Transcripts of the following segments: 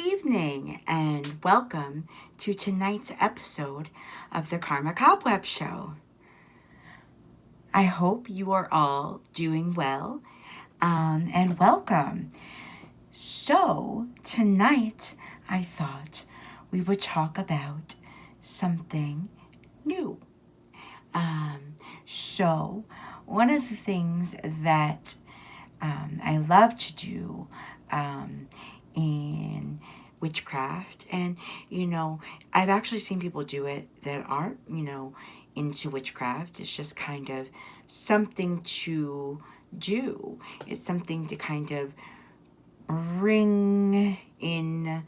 evening, and welcome to tonight's episode of the Karma Kobweb Show. I hope you are all doing well, and welcome. So, tonight I thought we would talk about something new. So, one of the things that I love to do in witchcraft, and I've actually seen people do it that aren't, into witchcraft. It's just kind of something to do, it's something to kind of bring in,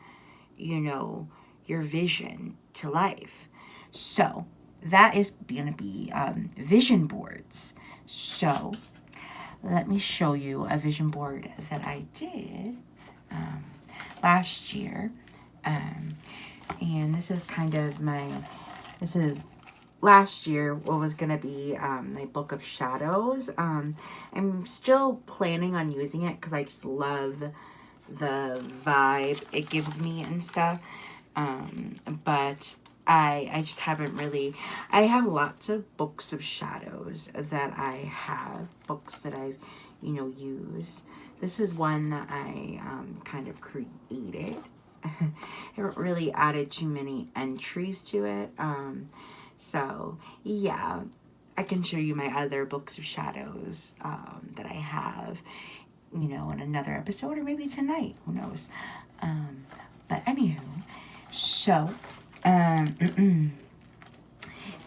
your vision to life. So, that is going to be vision boards. So, let me show you a vision board that I did last year. And this is kind of this is last year what was going to be my book of shadows. I'm still planning on using it because I just love the vibe it gives me and stuff. But I just haven't really, I have lots of books of shadows that I have, books that I've, used. This is one that I kind of created. I haven't really added too many entries to it. So, yeah, I can show you my other books of shadows that I have, in another episode, or maybe tonight, who knows. But anywho, so,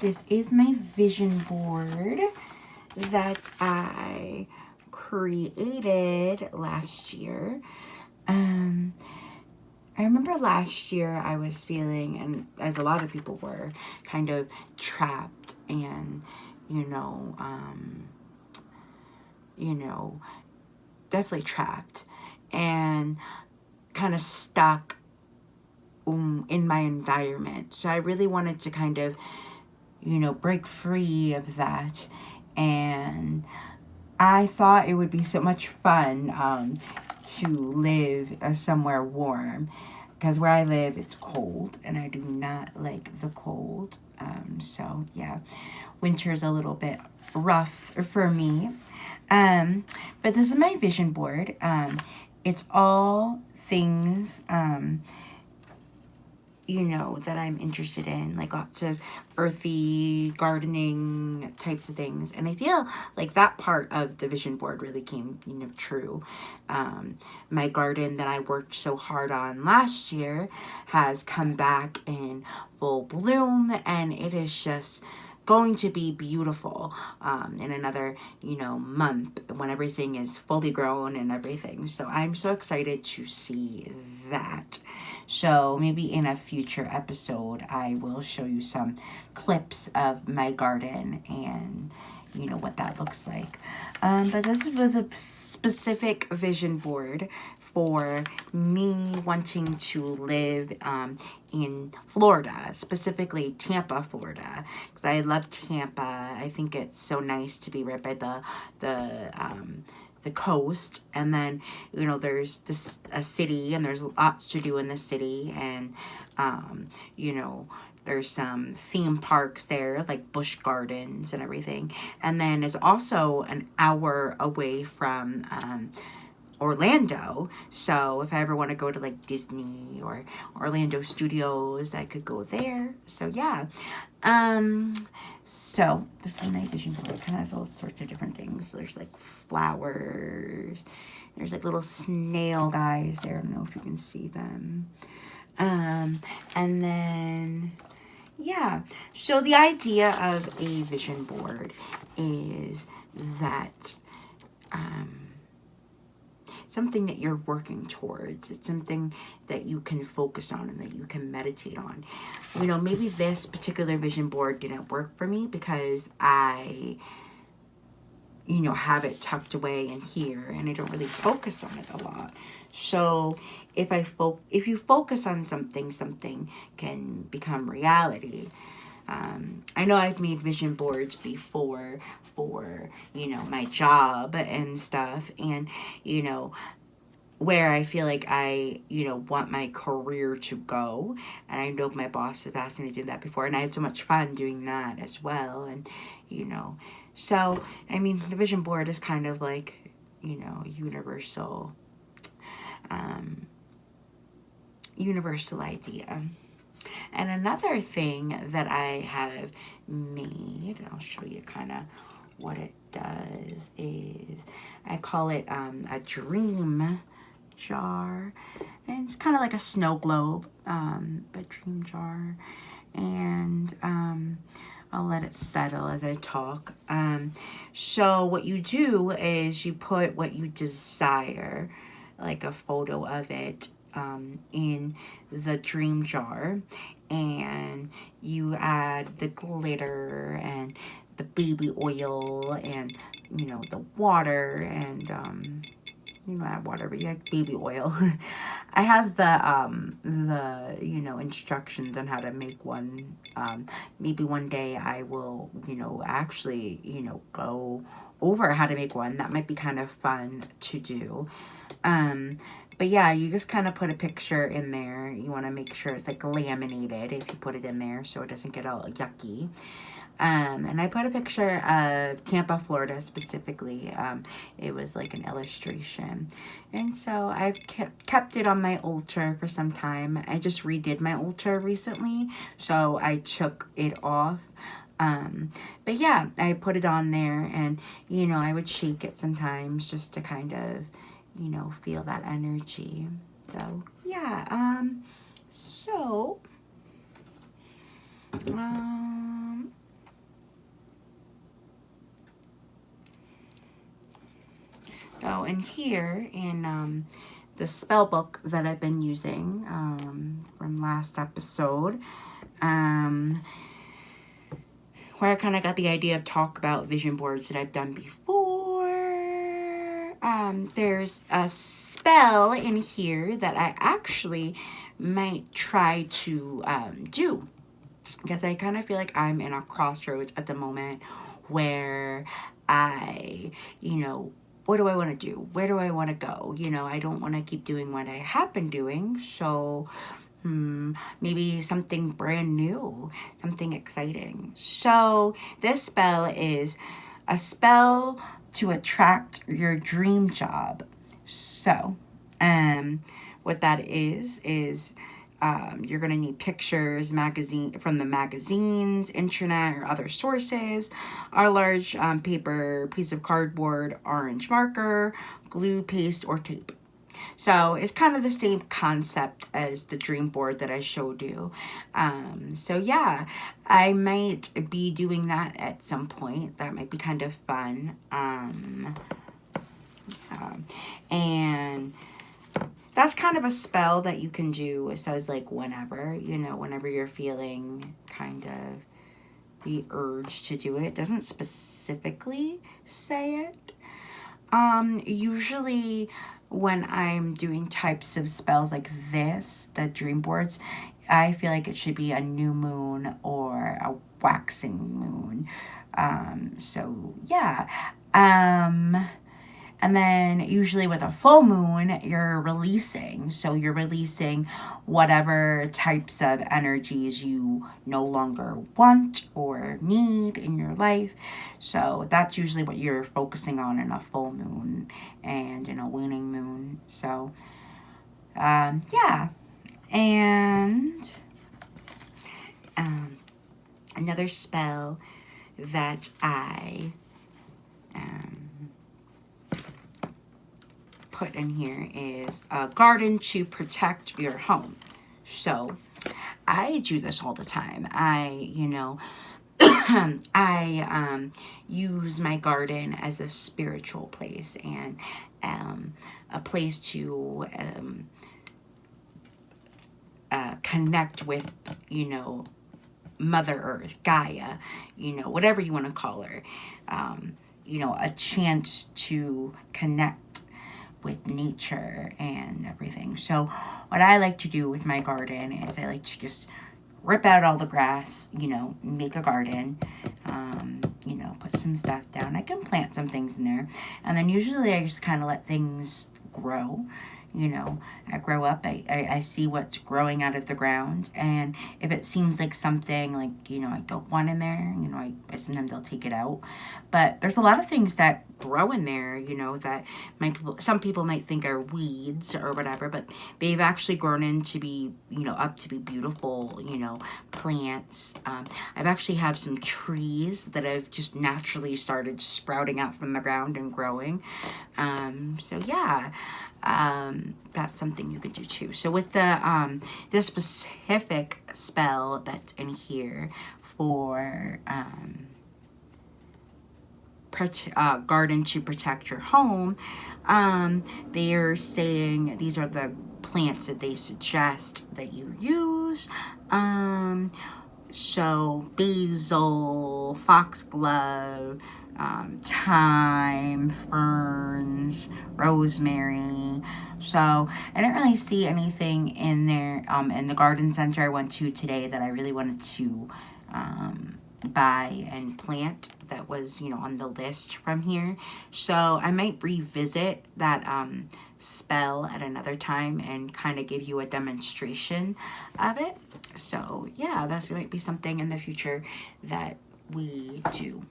this is my vision board that I created last year. I remember last year I was feeling, and as a lot of people were, kind of trapped and, definitely trapped and kind of stuck in my environment. So I really wanted to kind of, break free of that. And I thought it would be so much fun to live somewhere warm, because where I live it's cold and I do not like the cold. So yeah, winter's a little bit rough for me. But this is my vision board. It's all things that I'm interested in, like lots of earthy gardening types of things. And I feel like that part of the vision board really came, true. My garden that I worked so hard on last year has come back in full bloom, and it is just going to be beautiful in another, month, when everything is fully grown and everything. So I'm so excited to see that. So maybe in a future episode, I will show you some clips of my garden and, what that looks like. But this was a specific vision board for me wanting to live in Florida, specifically Tampa, Florida, because I love Tampa. I think it's so nice to be right by the coast. And then, there's a city, and there's lots to do in the city, and there's some theme parks there, like Busch Gardens and everything. And then it's also an hour away from Orlando. So if I ever want to go to like Disney or Orlando Studios, I could go there. So yeah. So this is my vision board. It kind of has all sorts of different things. There's like flowers. There's like little snail guys there. I don't know if you can see them. And then yeah. So the idea of a vision board is that something that you're working towards. It's something that you can focus on and that you can meditate on. Maybe this particular vision board didn't work for me because I, have it tucked away in here and I don't really focus on it a lot. So if you focus on something, something can become reality. I know I've made vision boards before for, my job and stuff. And, where I feel like I, want my career to go. And I know my boss has asked me to do that before. And I had so much fun doing that as well. And, so, I mean, the vision board is kind of like, universal, universal idea. And another thing that I have made, I'll show you kind of what it does, is I call it a dream jar. And it's kind of like a snow globe, but dream jar. And I'll let it settle as I talk. So what you do is you put what you desire, like a photo of it, in the dream jar, and you add the glitter and the baby oil and the water and add water, but you add baby oil. I have the instructions on how to make one. Maybe one day I will actually go over how to make one. That might be kind of fun to do. But yeah, you just kind of put a picture in there. You want to make sure it's like laminated if you put it in there so it doesn't get all yucky. And I put a picture of Tampa, Florida specifically. It was like an illustration. And so I've kept it on my altar for some time. I just redid my altar recently, so I took it off. But yeah, I put it on there, and I would shake it sometimes just to kind of feel that energy. So yeah, so in here in the spell book that I've been using from last episode, where I kind of got the idea of talk about vision boards that I've done before. There's a spell in here that I actually might try to do, because I kind of feel like I'm in a crossroads at the moment where I, what do I want to do? Where do I want to go? I don't want to keep doing what I have been doing, so maybe something brand new, something exciting. So this spell is a spell to attract your dream job. So, what that is you're going to need pictures, from the magazines, internet, or other sources, a large paper, piece of cardboard, orange marker, glue, paste, or tape. So it's kind of the same concept as the dream board that I showed you. So yeah, I might be doing that at some point. That might be kind of fun. And that's kind of a spell that you can do. It says like whenever, whenever you're feeling kind of the urge to do it. It doesn't specifically say it. Usually when I'm doing types of spells like this, the dream boards, I feel like it should be a new moon or a waxing moon. So yeah. And then usually with a full moon, you're releasing. So you're releasing whatever types of energies you no longer want or need in your life. So that's usually what you're focusing on in a full moon and in a waning moon. So, yeah. And another spell that I put in here is a garden to protect your home. So I do this all the time. I use my garden as a spiritual place and a place to connect with, Mother Earth, Gaia, whatever you want to call her. A chance to connect with nature and everything. So what I like to do with my garden is I like to just rip out all the grass, make a garden, put some stuff down. I can plant some things in there. And then usually I just kind of let things grow, you know, I grow up, I see what's growing out of the ground. And if it seems like something like, you know, I don't want in there, you know, I sometimes I'll take it out. But there's a lot of things that grow in there, you know, that some people might think are weeds or whatever, but they've actually grown into be, you know, up to be beautiful, you know, plants. I've actually have some trees that have just naturally started sprouting out from the ground and growing. So yeah, that's something you could do too. So with the specific spell that's in here for garden to protect your home, they are saying these are the plants that they suggest that you use. So basil, foxglove, thyme, ferns, rosemary. So I didn't really see anything in there in the garden center I went to today that I really wanted to buy and plant that was, you know, on the list from here. So I might revisit that spell at another time and kind of give you a demonstration of it. So yeah, that might be something in the future that we do.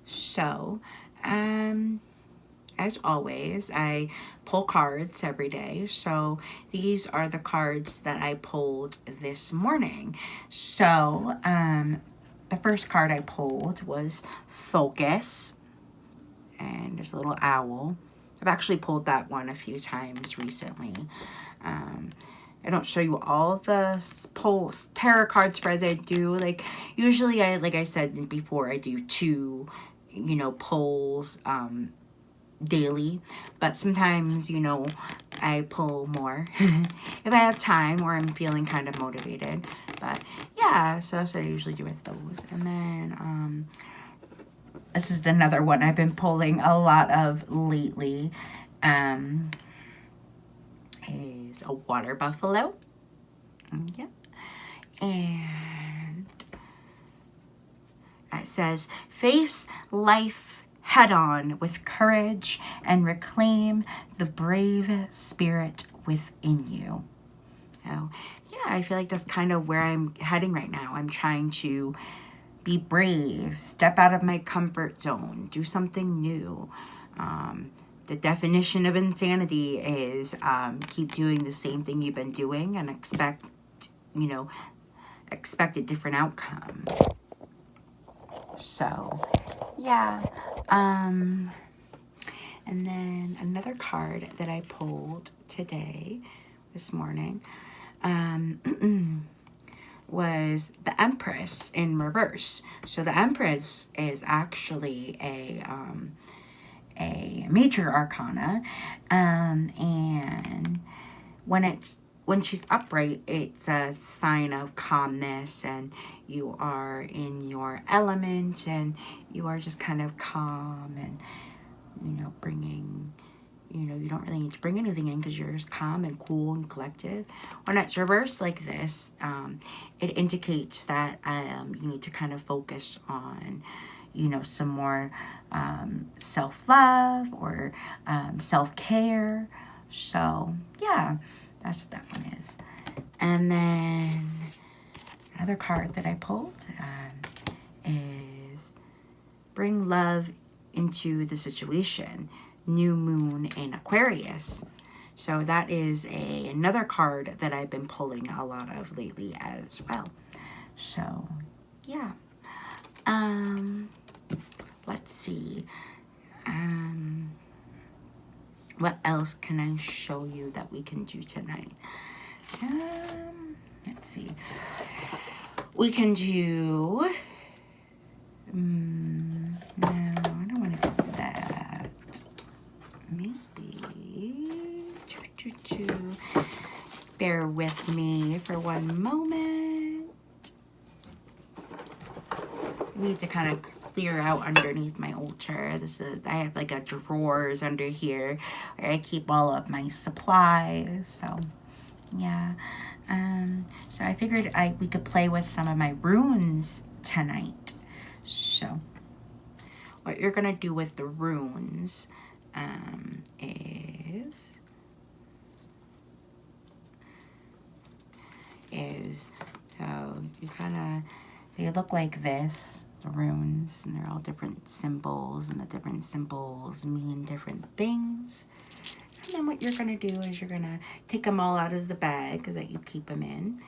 So as always, I pull cards every day. So these are the cards that I pulled this morning. So the first card I pulled was Focus, and there's a little owl. I've actually pulled that one a few times recently. I don't show you all the tarot card spreads I do. Like usually like I said before, I do 2, you know, pulls daily, but sometimes, you know, I pull more if I have time or I'm feeling kind of motivated. But yeah, so that's what I usually do with those. And then this is another one I've been pulling a lot of lately. Is a water buffalo. Yeah. And it says, face life head on with courage and reclaim the brave spirit within you. So yeah, I feel like that's kind of where I'm heading right now. I'm trying to be brave, step out of my comfort zone, do something new. The definition of insanity is keep doing the same thing you've been doing and expect a different outcome. So yeah. And then another card that I pulled this morning, was the Empress in reverse. So the Empress is actually a major arcana, and when she's upright, it's a sign of calmness, and you are in your element, and you are just kind of calm, and you don't really need to bring anything in because you're just calm and cool and collective. When it's reversed like this, it indicates that you need to kind of focus on, some more self-love or self-care. So, yeah, that's what that one is. And then another card that I pulled is Bring Love into the Situation. New Moon in Aquarius. So that is another card that I've been pulling a lot of lately as well. So yeah. Let's see. What else can I show you that we can do tonight? Let's see. We can do no, I don't want to do that. Maybe bear with me for one moment. I need to kind of clear out underneath my altar. I have like a drawers under here where I keep all of my supplies. So yeah. So I figured we could play with some of my runes tonight. So what you're gonna do with the runes is is. So you kind of, they look like this, the runes, and they're all different symbols, and the different symbols mean different things. And then what you're going to do is you're going to take them all out of the bag that you keep them in.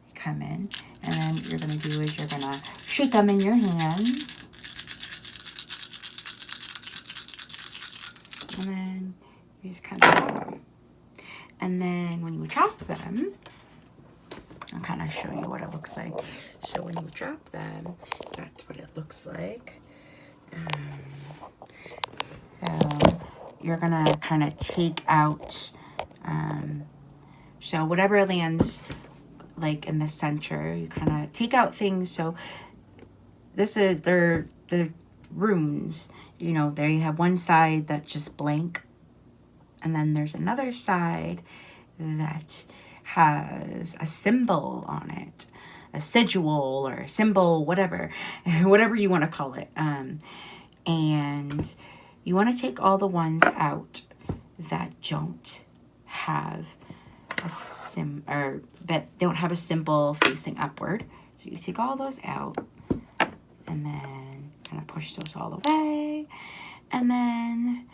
They come in, and then what you're going to do is you're going to shake them in your hands. And then you just kind of drop them. And then when you drop them, I'll kind of show you what it looks like. So when you drop them, that's what it looks like. So you're gonna kind of take out, so whatever lands like in the center, you kind of take out things. So this is the runes, you know, there you have one side that's just blank, and then there's another side that has a symbol on it, a sigil or a symbol, whatever you want to call it. And you want to take all the ones out that don't have a or that don't have a symbol facing upward. So you take all those out, and then kind of push those all away, and then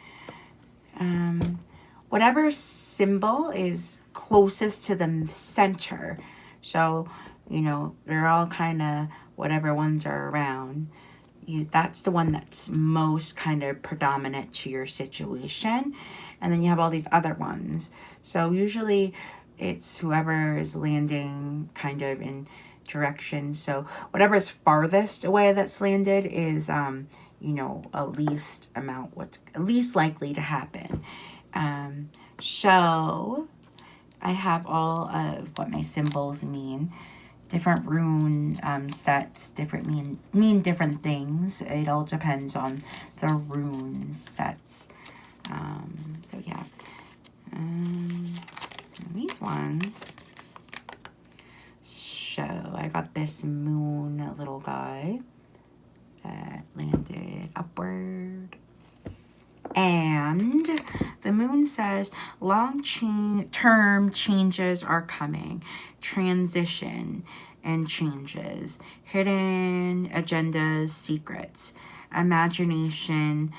whatever symbol is closest to the center. So, you know, they're all kind of whatever ones are around. That's the one that's most kind of predominant to your situation. And then you have all these other ones. So usually it's whoever is landing kind of in direction. So whatever is farthest away that's landed is, you know, least likely to happen. So I have all of what my symbols mean. Different rune sets mean different things. It all depends on the rune sets. So yeah. These ones. So I got this moon little guy that landed upward. And the moon says long-term changes are coming, transition and changes, hidden agendas, secrets, imagination,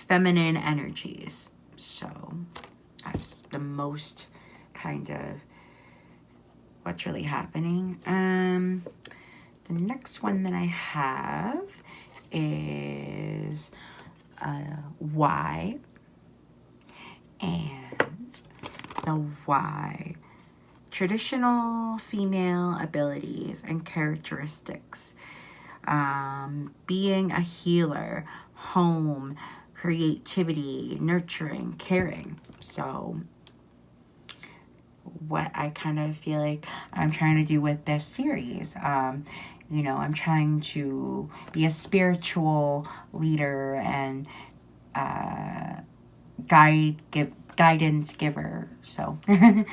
feminine energies. So that's the most kind of what's really happening. The next one that I have is Y, and the Y, traditional female abilities and characteristics, being a healer, home, creativity, nurturing, caring. So what I kind of feel like I'm trying to do with this series, you know, I'm trying to be a spiritual leader and guidance giver. So, okay.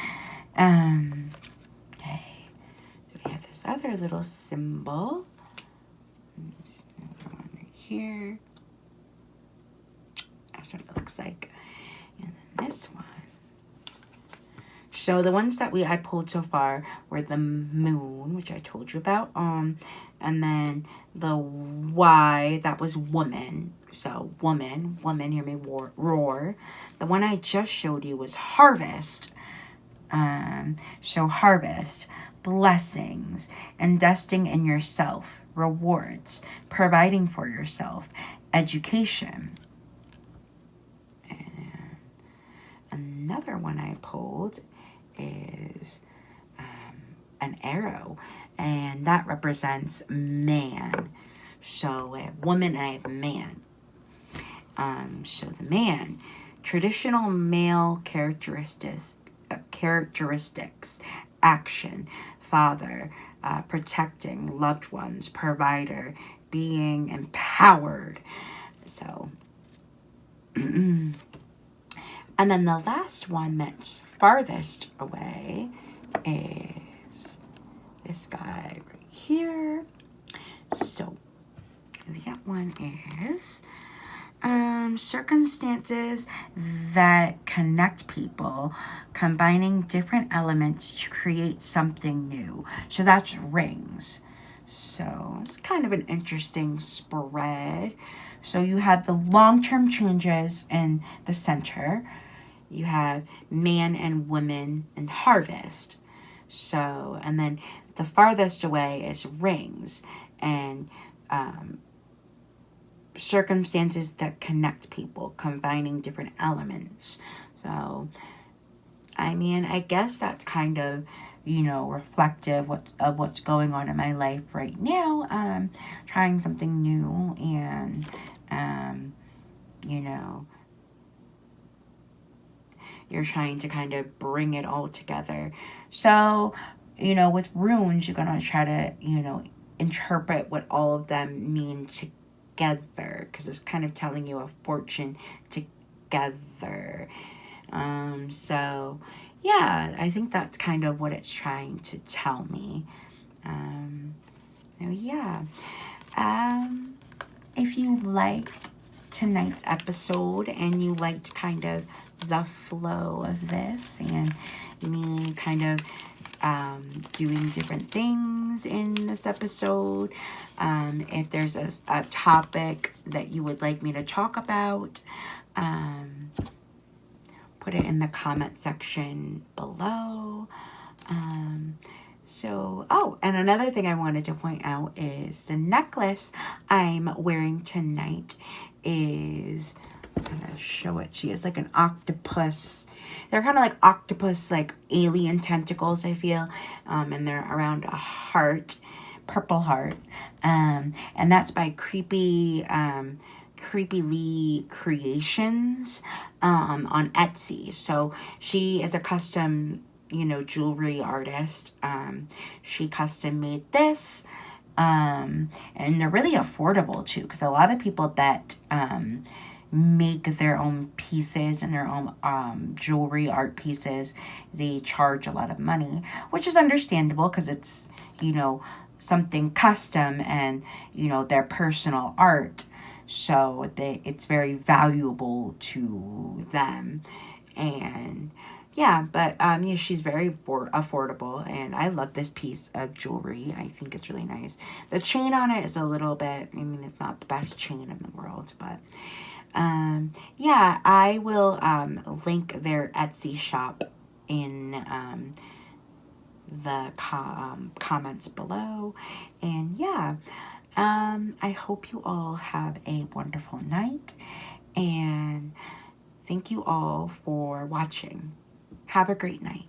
So we have this other little symbol. One right here. That's what it looks like. And then this one. So the ones that I pulled so far were the moon, which I told you about, and then the Y, that was woman. So woman, hear me roar. The one I just showed you was harvest. So harvest, blessings, investing in yourself, rewards, providing for yourself, education. And another one I pulled is an arrow, and that represents man. So I have woman and I have man. So the man, traditional male characteristics, action, father, protecting loved ones, provider, being empowered. So and then the last one that's farthest away is this guy right here. So that one is Circumstances that connect people, combining different elements to create something new. So that's rings. So it's kind of an interesting spread. So you have the long-term changes in the center. You have man and woman and harvest. So, and then the farthest away is rings and circumstances that connect people, combining different elements. So, I mean, I guess that's kind of, reflective of what's going on in my life right now. Trying something new and, you know, you're trying to kind of bring it all together. So, with runes, you're going to try to, interpret what all of them mean together, because it's kind of telling you a fortune together. So, yeah, I think that's kind of what it's trying to tell me. So yeah. If you liked tonight's episode and you liked kind of the flow of this and me kind of doing different things in this episode, if there's a topic that you would like me to talk about, put it in the comment section below. And another thing I wanted to point out is the necklace I'm wearing tonight is, I'm going to show it to you. It's like an octopus. They're kind of like octopus, like alien tentacles, I feel. And they're around a heart, purple heart. And that's by Creepy Lee Creations on Etsy. So she is a custom, jewelry artist. She custom made this. And they're really affordable too, because a lot of people that make their own pieces and their own jewelry art pieces, they charge a lot of money, which is understandable because it's, something custom and, their personal art. So it's very valuable to them. And yeah, but she's very affordable, and I love this piece of jewelry. I think it's really nice. The chain on it is a little bit, it's not the best chain in the world, but yeah, I will link their Etsy shop in the comments below. And yeah, I hope you all have a wonderful night, and thank you all for watching. Have a great night.